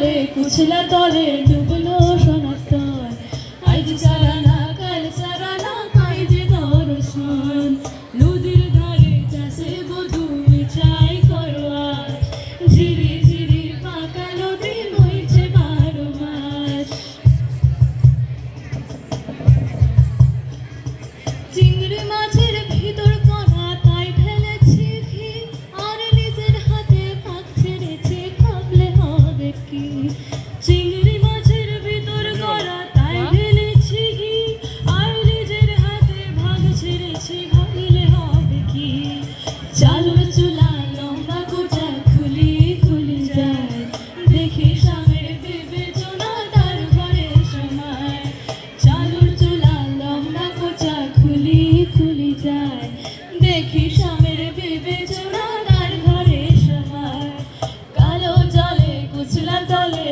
জলে কুচলা তলে ডুবলো সোনার তল আজ সারানা কাল সারানা পাই যে দর্শন নদীর ধারে চাষে বধূ মিছাই করোয়ার ঝিরি ঝিরি পাকা নদী বইছে 12 মাস চিংড়ি মাছের ভিতর করা তাই ফেলেছি ঘি আর নিজের হাতে ভাগ ছেড়েছি ভাবলে হবে কি চিংড়ি মাছের ভিতর করা তাই ফেলেছি ঘি আর নিজের হাতে ভাগ ছেড়েছি ভাবলে হবে কি চালুর চুলা লম্বা কোচা খুলি খুলি যায় দেখি স্বামীর বিবেচনা তার ঘরে সময় চালুর চুলা লম্বা কোচা খুলি খুলি যায় দেখি স্বামীর বিবেচনা তার ঘরে সময় কালো জলে কুচলা তলে